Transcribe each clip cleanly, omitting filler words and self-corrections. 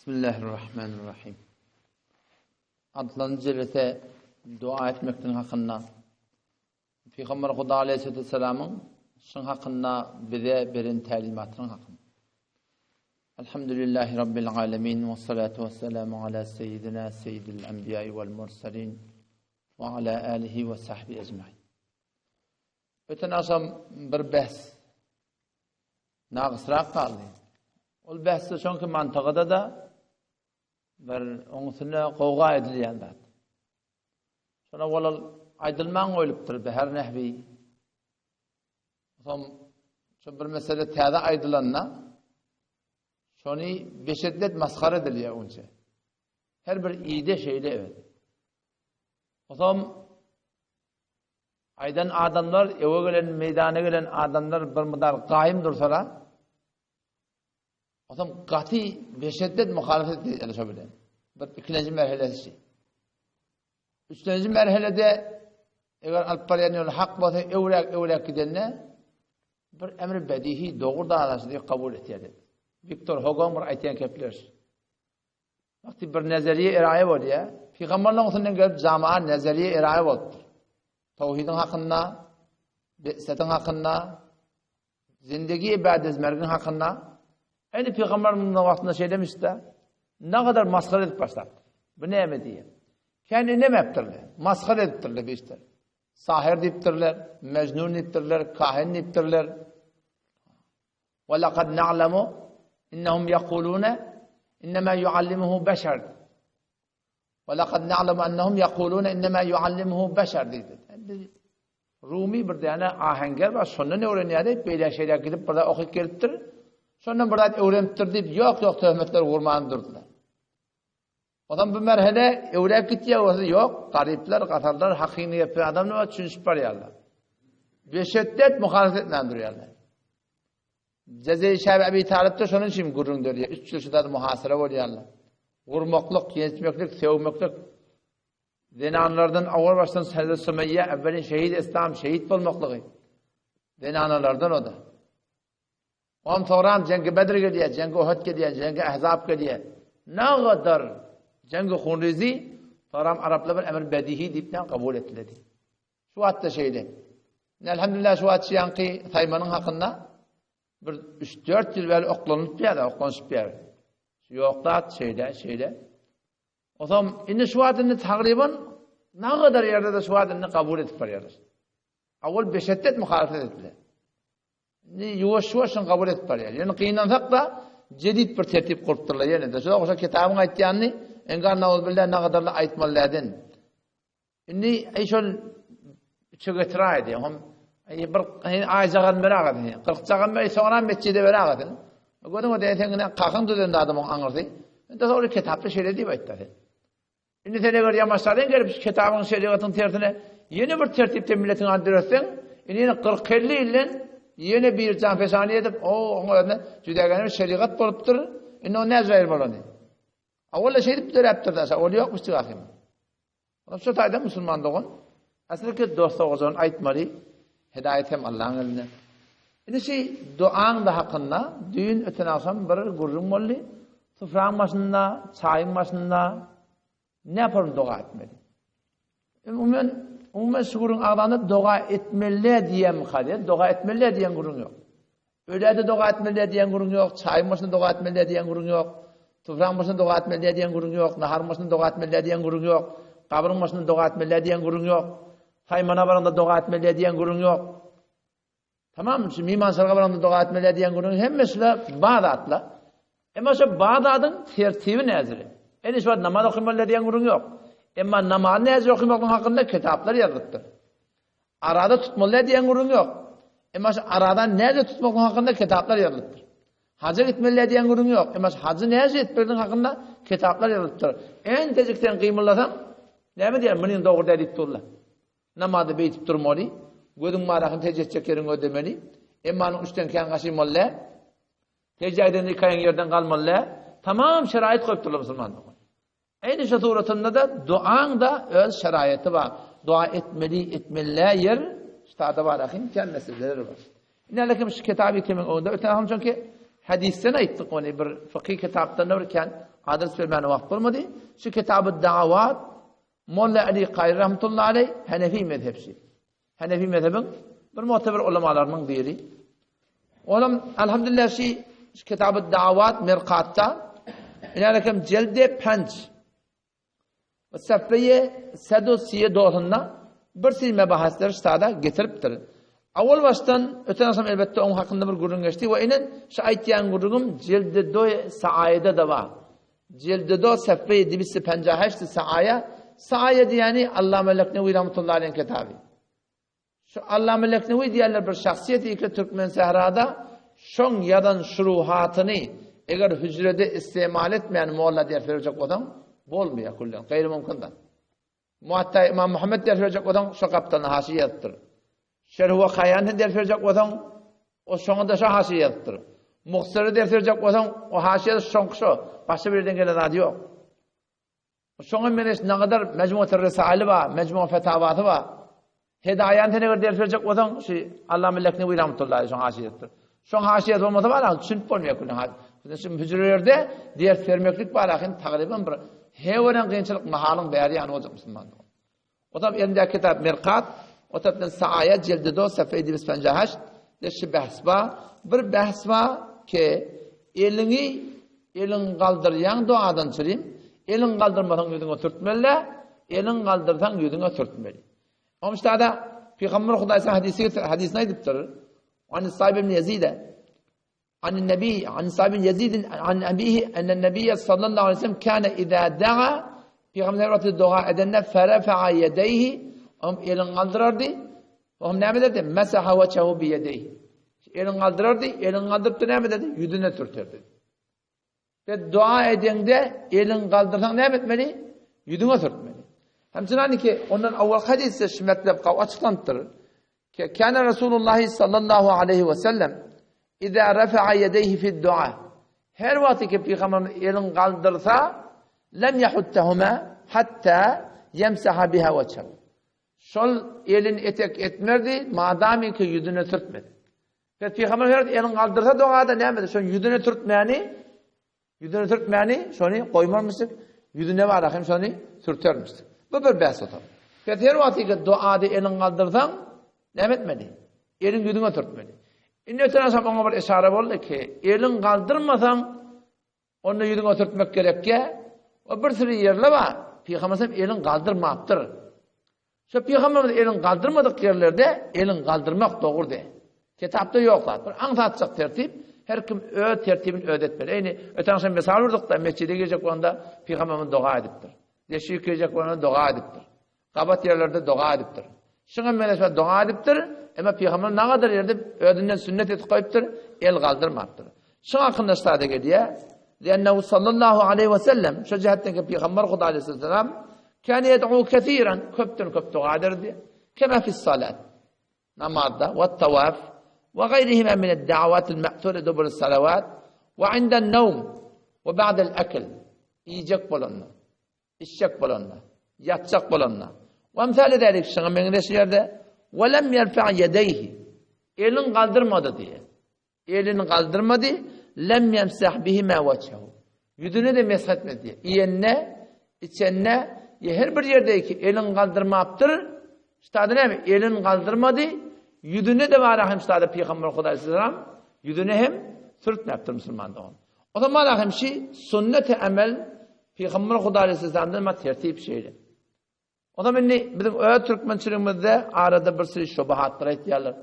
Bismillahirrahmanirrahim. Adlan cebete dua etmekten hakkında Peygamber Huda Aleyhisselam'ın şun hakkında bize verin talimatının hakkında. Elhamdülillahi Rabbil alemin ve salatu ve selamu ala seyyidina seyyidil enbiyai vel mursalin ve ala alihi ve sahbihi ecmaîn. Öten akşam bir bahs nağısrak kaldı. O bahsde çünkü mantıqada da bir oňusyna gowga edilýär. Şona bolal aýdylmaň öýlüpdir her nähwi. Şu bir mesele täze aýdylanna şonu beşeddet maskara edilýär onça. Her bir iyide şeýle evet. Otam aydan adamlar eve gelen meydana gelen adamlar bir midar gaýym dursalar Adam gati beşeddet muhalefet edilýär. Bir ikinci merhelesi. Üçüncü merhelede eger alyp barýan hak bolsa öwrek gidenne bir emri bedihi dogurda arasynda kabul etýär. Victor Hugo bir aýtýan kepler. Wagty bir nazariýe eraýe bolýar. Peýgamberler oňsundan gelip jamaa nazariýe eraýe boldy. Tawhidiň hakynda, besetin hakynda, zindagi ibadet mergin hakynda Aynı Peygamber'in vaktinde şey demişti, ne kadar maskara edip başladı. Bu ne mi diye. Kendi ne meptirler? Maskara ediptirler bir işte. Sahir deyiptirler, mecnun deyiptirler, kahin deyiptirler. وَلَقَدْ نَعْلَمُ اِنَّهُمْ يَقُولُونَ اِنَّمَا يُعَلِّمُهُ بَشَرٍ وَلَقَدْ نَعْلَمُ اَنَّهُمْ يَقُولُونَ اِنَّمَا يُعَلِّمُهُ بَشَرٍ dedi. Rumi bir tane ahenger var, sonra ne öğreniyor? Böyle şeyler gidip burada okuyup geliptir. Sonra burada öğreniptir deyip yok töhmetler vurmanı durdular. Adam bu merhele öğrenip gidiyor, yok. Garipler, katarlar, hakini yapıyor. Adam ne var? Çünüşüp varıyorlar. Beşeddet muhalefetle duruyorlar. Ceze-i Şabi Ebi Talib'de şunun için gurrun diyor. 3 yılda muhasara oluyorlar. Vurmaklıq, gençmeklik, sevmeklik. Zenanlardan avur baştan Hazreti Sümeyye evvelin şehit İslam, şehit olmaklığı. Zenanlardan o da. Ondan sonra cengi Bedir geliyor, cengi Uhud geliyor, cengi Ahzab geliyor. Ne kadar cengi Hunrizi, sonra Araplar bir emir bedihi deyip kabul ettiler. Şu hatta şeyde. Elhamdülillah şu hatta yankı Tayman'ın hakkında bir 3-4 yıl böyle oklanıp bir yerde, oklanıp bir yerde. Yok da şeyde. O zaman indi şu hattını takriben ne kadar yerde de şu hattını kabul edip varıyorlar. Avval beşeddet muhalefet ettiler. Yuvaş kabul etip barýar. Yani kıyınlansak da jedid bir tertip kurupdurlar. Yani de şoňa oşa kitabyň aýtýanyny engarnaw bilýän nagadarla aýtmalylardan. Indi şol çögetiraydy. Hom bir aýjagan beragady. 40 jagan bey soňra mesjide beragady. Gördüň o diýetine kakyn düzende adamyň aňyrdy. Indi şol kitapda şeýle diýip aýtdy. Indi sene ber ýamaşlardan gelip kitabyň şeriatyň tertine ýeni bir tertipde milletiň adresden, indi 40-50 ýyl yeni bir canfesani edip ona jüdagany şeriat bolupdyr. Indi o näzir bolany. Awalla şey dip derepdir da, ol ýokmuş diýäkim. Ona şu taýda musulmandygyň aslynky dostlugyň aýtmaly, hidayet hem Allahyň elinde. Indi şey duaň da hakynda düýün öten akşam bir gurrun boldy. Sufraň başynda, çaýyň başynda ne ýapar dua etmeli. Umumen şuurun ağlanıp dua etmeli diyen kader, dua etmeli diyen gurun yok. Öyle de dua etmeli diyen gurun yok, çayın başında dua etmeli diyen gurun yok, tufran başında dua etmeli diyen gurun yok, nahar başında dua etmeli diyen gurun yok, kabrın başında dua etmeli diyen gurun yok, haymana barında dua etmeli diyen gurun yok. Tamam mı? Şimdi miman sarıga barında dua etmeli diyen gurun yok. Hem mesela Bağdat'la. Ama şu Bağdat'ın tertibi neziri. En işi var namaz okuymalı diyen gurun yok. Emma namaz nezir okumakın hakkında kitaplar yazılıptır. Arada tutmalı diyen gurun yok. Emma aradan nezir tutmakın hakkında kitaplar yazılıptır. Hacı gitmeli diyen gurun yok. Emma hacı nezir etmeliğin hakkında kitaplar yazılıptır. En tezikten kıyımlasan, ne mi diyen? Mının doğru deyip durla. Namazı beytip durmalı. Gözün marakın tecih çekerin ödemeli. Emma'nın üstten keyin kaşıymalı. Tecihden yıkayan yerden kalmalı. Tamam şerait koyup durla Müslümanlık. Aynı şu suratında da duaň da öz şeraýaty var. Dua etmeliler yer işte da var ahin kendisileri var. İnanlakim şu kitabı kimin onda öten çünkü hadisten ayttık onu bir fıkıh kitaptan olurken adres vermene vakt olmadı. Şu kitab-ı davat Molla Ali Kayri rahmetullahi aleyh Hanefi mezhepsi. Hanefi mezhebin bir muteber ulemalarının biri. Oğlum elhamdülillah şu kitab-ı davat mirqatta inalekem celde 5 ve safheye sadosiye doğrunda bir sürü mebahaslar stada getiriptir. Awal baştan öten asam elbette onun hakkında bir gurun geçti ve inen şu aytyan gurunum cildi do saayede de var. Cildi do safheye dibisi 58 saaya. Saaya yani Allame Leknevi rahmetullahi aleyh kitabı. Şu Allame Leknevi diyorlar bir şahsiyet ki Türkmen Sehra'da şon yadan şuruhatını eğer hücrede istimal etmeyen mualla diye verecek adam bolmuyor kullan. Gayri mümkünden. Muhatta İmam Muhammed diye verecek adam şu kaptanı haşiyettir. Şerhuva Khayan'ın diye verecek adam o şonda şu haşiyettir. Muhsarı diye verecek adam o haşiyet şonkşo. Başka bir yerden gelen adı yok. Şoňa menes ne kadar mecmu-i risale var, mecmu-i fetavatı var. Hidayen tene ders verecek olan şu Allame Leknevi rahmetullahi şoň haşiyetdir. Şoň haşiyet olmasa var, düşünüp bolmaýar kullan. Şimdi hücrelerde ders vermeklik var, lakin takriben bir heweren kynçylyk mahalyň bäri ýany olacak musulmanlar. O da elinde kitap Mirqat, o tapdan Saaya cildi 2 safha 58 deşi bahs var. Bir bahs var ki elin galdyrýan duadan çyryň. Elin kaldırmadan yüzüne sürtmeli, elin kaldırsan yüzüne sürtmeli. Ama işte da Peygamber Hudaysa hadisine ediptir. An Sa'ib ibn Yazid, an Nebi, an Sa'ib ibn Yazid, an abihi, enen Nebiye sallallahu aleyhi ve sellem kâne izâ da'a, Peygamber vakti dua edenne ferefa'a yedeyhi, elin kaldırırdı, ne dedi? Mesaha veçehu bi yedeyhi. Elin kaldırırdı, elin kaldırıp ne dedi? Yüzüne sürtürdü. Ve dua edende elin kaldırsan ne etmeli? Yüzüne sürtmeli. Hemçinin ki ondan avval hadiste şimetlep açıklandır. Ki kana Resulullah sallallahu aleyhi ve sellem izâ refa'a yedeyhi fid dua. Her vakti ki Peygamber elin kaldırsa lem yahuttahuma hatta yemsaha biha veçhehu. Şol elin etek etmerdi madami ki yüzüne sürtmedi. Ve Peygamber elin kaldırsa duada ne etmedi? Şol yüzüne sürtmeyeni yüzüne sürtmeyeni şonu koymamıştık. Yüzüne var akım şonu sürtermiştik. Bu bir bahs otur. Ve her vakti ki duada elin kaldırsan ne etmedi? Elin yüzüne sürtmedi. İnnetine sabana bir işare oldu ki elin kaldırmasan onu yüzüne sürtmek gerek ki o bir sürü yerler var. Peygamber elin kaldırmaktır. Şu Peygamber elin kaldırmadık yerlerde elin kaldırmak doğru de. Kitapta yoklar. Bir anlatacak tertip. Her kim tertibini ödetmeli. Yani öten akşam mesal vurduk da mescide girecek onda Peygamber'in dua ediptir. Deşik girecek onda dua ediptir. Kabat yerlerde dua ediptir. Şuna melesme dua ediptir. Ama Peygamber ne kadar yerde ödünden sünnet etip koyuptur. El kaldırmaktır. Şuna hakkında sade geliyor. Lennehu sallallahu aleyhi ve sellem şu cihetten ki Peygamber Kudu aleyhisselam kâne yed'u kethiren köp dua ederdi. Kema fis salat. Namazda ve tavaf وغيرهما من الدعوات المأثورة دبر الصلوات وعند النوم وبعد الأكل يجك بولنا الشك بولنا يتشك بولنا وأمثال ذلك شغل من الأشياء ولم يرفع يديه elin kaldırmadı diye. Elini kaldırmadı lem yemsah bihima vecehu. Yüzünü de mesh etmedi diye. Yiyenne, içenne her bir yerdeki elin kaldırmaptır. İşte adı ne mi? Elin kaldırmadı. Yüzüne de var ahim işte Peygamber Aleyhisselam yüzüne hem sürtmeptir Müslüman da onu. O zaman ahim sünnet-i amel Peygamber Aleyhisselam'dan ma tertip şeydi. O zaman bizim Türkmençiliğimizde arada bir sürü şubahatlar ettiler.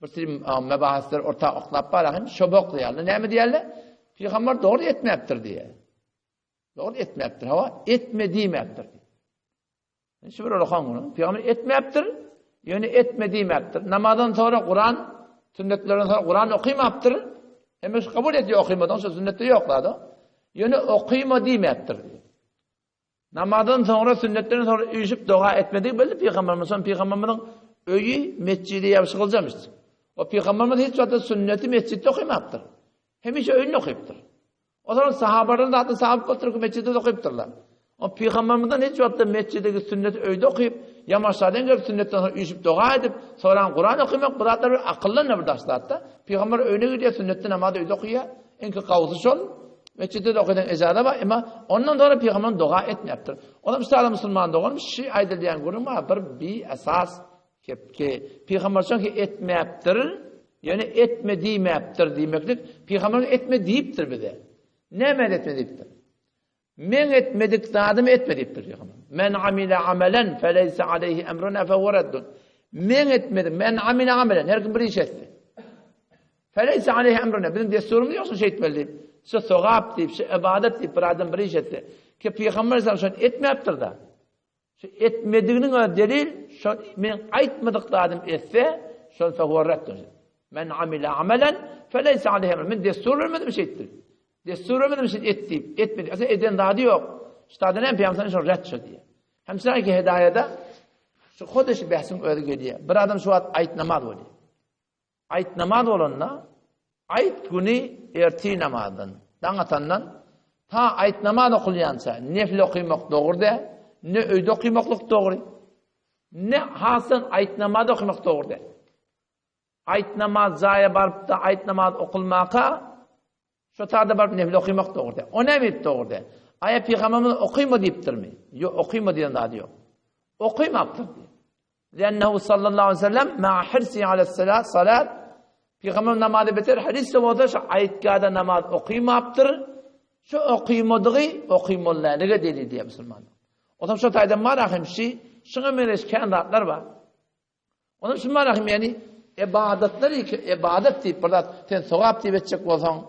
Bir sürü mebahaslar orta oklap var ahim şubak diyorlar. Ne mi diyorlar? Peygamber doğru etmeptir diye. Doğru etmeptir. Hava etmediğimeptir. Şu bir olakan bunu. Peygamber etmeptir. Yani etmediğimeptir. Namazdan sonra Kur'an, sünnetlerden sonra Kur'an okuyamaptır. Hem kabul ediyor okuymadan sonra sünnette yoklardı. Yani okuyamadığımeptir. Namazdan sonra sünnetlerden sonra uyuşup dua etmediği belli Peygamber'in öyü mescidi yapışı kılcamıştır. O Peygamber'in hiç zaten sünneti mescitte okuyamaptır. Hem hiç öyünü okuyuptur. O zaman sahabaların da hatta sahabı oturup mescidde okuyupturlar. O Peygamber'den hiç vakitte mesciddeki sünneti öyde okuyup, yamaçlardan gelip sünnetten sonra uyuşup dua edip, sonra Kur'an okuymak, bu da akıllı ne bir daşta hatta. Peygamber öyüne gidiyor, sünnetten namazda öyde okuyor. Enki kavuzı şol. Mescidde de okuyan ecada var ama ondan sonra Peygamber dua etmeyaptır. Ona müsaade Müslüman doğan şey aydıl diyen görünme bir esas ki Peygamber sanki etmeyaptır. Yani etme diymeyaptır demeklik. Peygamber etme deyiptir bir de. Ne men etme deyiptir? Men etmedik zadım etme deyiptir Peygamber. Men amile amelen feleyse aleyhi emruna fehureddun. Men etmedim. Men amile amelen. Her kim bir iş etti. Feleyse aleyhi emruna. Bizim desturumuz yoksa şey etmeliyim. Şu sogap deyip, şu ibadet deyip bir adam bir iş etti. Ki Peygamber sallallahu etmeyaptır da. Şu etmediğinin o delil, şu men aytmadık zadım etse, şu fehureddun. Men amile amelen feleyse aleyhi emruna. Men destur vermedim şey ettir. Destur vermedim şey ettim. Etmedi. Aslında eden daha yok. İşte ne Peygamber sallallahu red şu diye. Hem sanki hidayede şu kodeş behsin öyle geliyor. Bir adam şu ayet namaz oluyor. Ayet namaz olanla ayet günü erti namazdan. Dangatandan ta ayet namaz okuyansa nefil okumak doğru de, ne öyle okumaklık doğru. Ne hasan ayet namaz okumak doğru de. Ayet namaz zaya barıp da ayet namaz okulmaka şu taada barıp nefil okumak doğru de. O ne mi doğru de? Ayet Peygamber'in okuyma deyiptir mi? Yok okuyma diyen daha diyor. Okuymaptır diyor. Lennehu sallallahu aleyhi ve sellem ma hirsi ala salat Peygamber namazı biter hadis de şu ayetgada namaz okuymaptır. Şu okuymadığı okuymalarına deli diye Müslüman. O zaman şu tayda marahim şey şuna mereş kendiler var. Onun için marahim yani ibadet deyip burada sen sevap deyip edecek olsan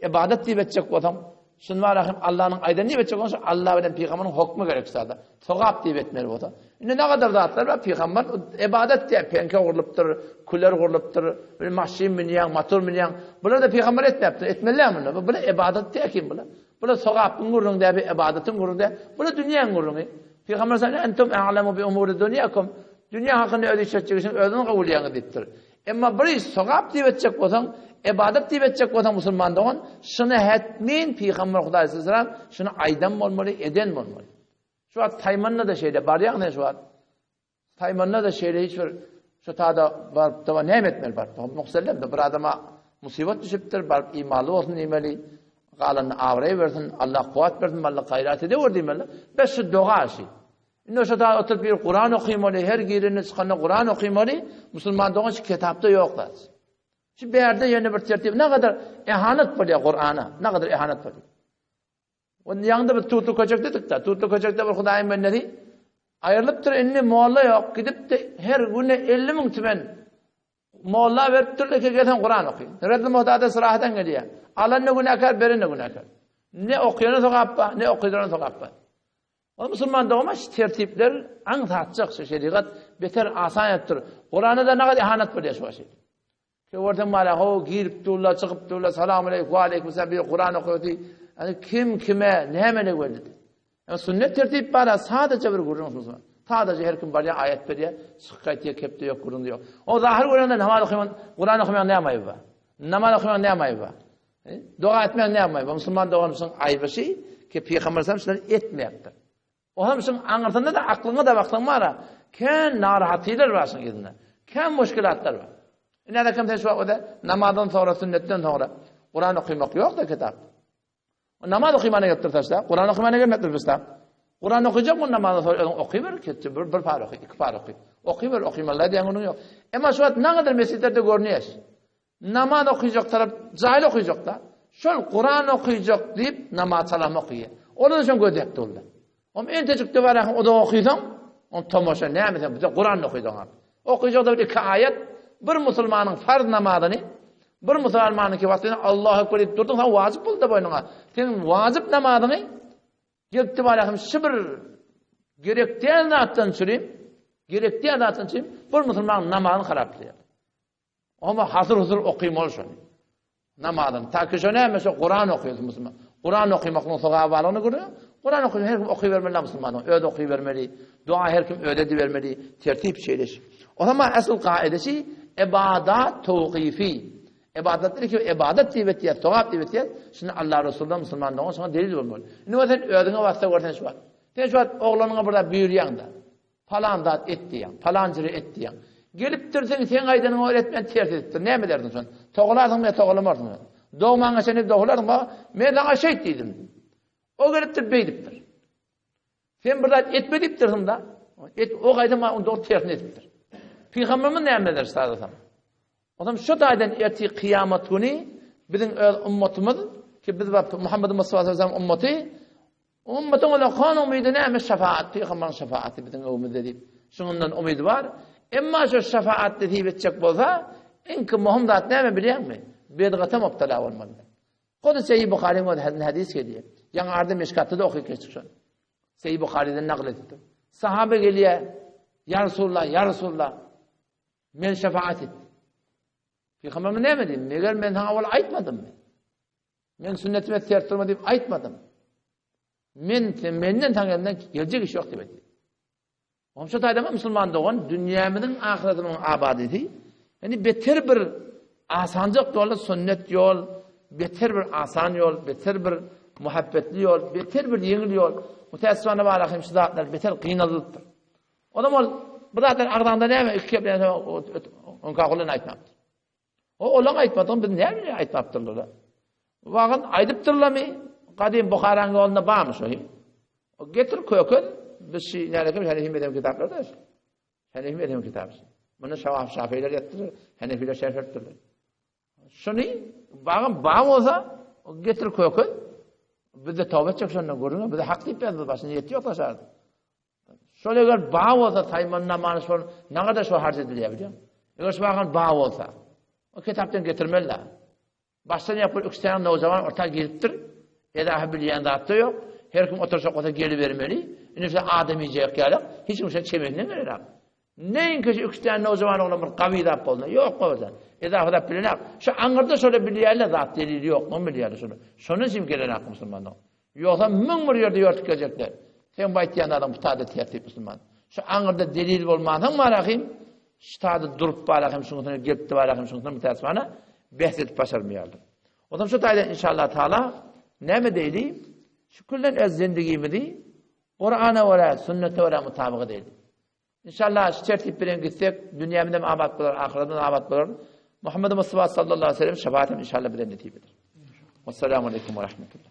ibadet deyip edecek olsan şun marahim Allah'ın aydan deyip edecek olsan Allah ve Peygamber'in hükmü gerekse de sevap deyip etmeli olsa. Ne kadar zatlar var Peygamber ibadet diye penke kuruluptur, kuller kuruluptur, maşin binyan, motor binyan. Bunlar da Peygamber etmeyaptır. Etmeliler mi? Bu ibadet diye kim bunlar? Bu sevapın gurrun diye bir ibadetin gurrun diye. Bu dünyanın gurrunu. Peygamber sallallahu entum a'lemu bi umuri dunyakum. Dünya hakkında öyle işletecek için öyle kabul ediptir. Ama bir sevap diye edecek olsan, ibadet diye edecek olsan Müslüman doğan, şunu etmeyin Peygamber Hudayi sallallahu şunu aydan olmalı, eden olmalı. Şu an Tayman'la da şeyde var ya ne şu an? Tayman'la da şeyde hiçbir şu tada var da ne etmeli var. Muhsellem de bir adama musibet düşüptür, bar imalı olsun demeli. Qalanı avraya versin, Allah kuvvet versin, Allah gayret eder demeli. Beş şu dua şey. İnne şu da oturup bir Kur'an okuymalı, her girine çıkanı Kur'an okuymalı. Müslüman doğan şu kitapta yok da. Şu bir yerde yeni bir tertip ne kadar ihanet var Kur'an'a. Ne kadar ihanet var. Onun yanında bir tutu kaçak dedik de, tutu kaçakta bir Hudayim ben ne di? Ayrılıptır enli mualla yok, gidip de her güne 50.000 tümen mualla verip türlü ki gelen Kur'an okuyun. Reddi muhtada sırahaten geliyor. Alan ne günahkar, beri ne günahkar. Ne okuyana sokappa, ne okuyana sokappa. O Müslüman doğmaş tertipler anlatacak şu şeriat beter asan yaptır. Kur'an'da da ne kadar ihanet var ya şu şey. Ki orada mala ho girip durla çıkıp durla selamun aleyküm ve aleyküm selam bir Kur'an okuyordu. Yani kim kime ne hemen öyle. Yani sünnet tertip var sadece bir Kur'an Müslüman. Sadece her kim var ya ayet veriyor. Sıkkaytiye kepte yok Kur'an yok. O zahir Kur'an'da namaz okuyan Kur'an okuyan ne yapmayı var? Namaz okuyan ne yapmayı var? Dua etmeyen ne yapmayı var? Müslüman doğanmışsın ayıbı şey ki Peygamber sallallahu etmeyaptır. O hamsın anlatında da aklına da baktın var. Ken narahatiyler varsın gidine. Ken müşkilatlar var. Ne de kim teşvik o da namazdan sonra sünnetten sonra Kur'an okumak yok da kitap. O namaz okumana yaptırsa Kur'an okumana gelmektir Kur'an okuyacak mı namazdan sonra okuyver ki bir par oku, iki par oku. Okuyver okuymalar diyen onun yok. Ama şu an ne kadar mescitlerde görünüyor. Namaz okuyacak taraf cahil okuyacak da. Şöyle Kur'an okuyacak deyip namaz salam okuyor. Onun için gödekti oldu. Ama en tecrübeli var o da okuysan, on tomoşa ne mesela bize Kur'an okuysan. Okuyacak da bir iki ayet, bir Müslümanın farz namazını, bir Müslümanın ki vaktini Allah'a ekber edip durdun, sen vacip buldu boynuna. Senin vacip namazını, gitti var şibir, gerektiğin zattan süreyim, bir Müslümanın namazını haraplıyor. Ama hazır huzur okuyayım ol şunu. Namazını, ta ki şöyle mesela Kur'an okuyorsun Müslüman. Kur'an okumakla sokağa varlığını görüyor. Kur'an okuyor, her kim okuyuvermeli Müslümanın. Öyle okuyuvermeli, dua her kim öyle divermeli, tertip şeyleş. O zaman asıl kaidesi ibadat tevkifi. İbadetleri ki ibadet divetiyet, tevap divetiyet. Şimdi Allah Resulü'nün Müslümanlığına sonra delil olmalı. Ne sen ödüne varsa görsen şu var. Sen şu an oğlanına burada büyüyen de. Falan da et diyen, falancırı et diyen. Gelip dursan sen aydanı öğretmen tertip ettir. Ne mi derdin sen? Toğlarsın mı toğlamarsın mı? Doğman seni doğularım ba. Men sana şehit dedim. O gelipdir beydipdir. Sen burada etme deyiptirdim da. O gaydama onu doğru tersin ediptir. Peygamberimiz ne emreder sadece? Adam şu daydan erti kıyamet günü bizim ümmetimiz ki biz Muhammed Mustafa sallallahu aleyhi ve sellem ümmeti ummetin ola kanun umidi ne şefaat peygamberin şefaati bizim ümmeti deyip şundan umidi var. Emma şu şefaat deyip edecek bolsa inki Muhammed ne biliyor mu? Bedgata mubtala olmalı. Kudüs-i Bukhari'nin hadis geliyor. Yani ardı meşkatta da okuyup geçtik şu. Seyyid Bukhari'den nakletti. Sahabe geliyor. Ya Resulullah, ya Resulullah. Men şefaat et. Peygamberime ne dedim? Meğer men sana ola aytmadım mı? Men sünnetime ters durma deyip aytmadım. Menden tanrımdan gelecek iş yok dedi. Omşa taydama Müslüman doğan dünyamızın ahiretinin abadeti. Yani beter bir asancak yolu sünnet yol, beter bir asan yol, beter bir muhabbetli yol, beter bir yengil yol. Müteessifane bağlaqim şu zatlar beter kıynalıdır. O zaman bu zatlar ağdağında ne mi? İki yapılan onka kulun aytmaptır. O olan aytmadığın biz ne bileyim aytmaptırlar. Vağın aydıptırlar mı? Kadim Bukhara'nın yolunda bağmış o. O getir kökün, biz şey nerede Hanefi mezhebi kitapları da. Hanefi mezhebi kitabı. Bunu Şafiiler yaptırır, Hanefiler şerh ettirir. Şunu bağın bağ olsa o getir kökün. Biz de tavbe edecek şundan görünüyor. Biz de hak deyip yazdı başını yetiyor taşardı. Şöyle eğer bağ olsa taymanına manış falan ne kadar şu harc ediliyor biliyor musun? Eğer şu bağın bağ olsa o kitaptan getirmeliler. Baştan yapıp 3 tane o zaman ortaya geliptir. Edahı bilyen dağıttı yok. Her kim otursa orta geri vermeli. Nefse ademiyecek yani. Hiç kimse çemenine verir. Neyin ki 3 tane o zaman oğlum kavi da oldu. Yok mu orada? Edahı da bilyen. Şu anırda şöyle bilyenle zat delili yok mu bilyen şunu. Şunun simgelen hakkı Müslümanlar. Yoksa mün bir yerde yörtük gelecekler. Sen baytiyan adam bu tadı tertip Müslüman. Şu anırda delil olmadan mı arayayım? Şu tadı durup bağlayayım şunun gelip de bağlayayım şunun müteessifane. Behzet başarmayalım. O zaman şu tayda inşallah Teala ne mi deyli? Şükürlen öz zindagimi dey. Kur'an'a ve sünnete ve mutabık deyli. İnşallah şu tertip bilen gitsek dünyamda mı abad bulur, ahiretinde abad bulur. Muhammed Mustafa sallallahu aleyhi ve sellem şefaatim inşallah bilen netibedir. Vesselamu aleyküm ve rahmetullah.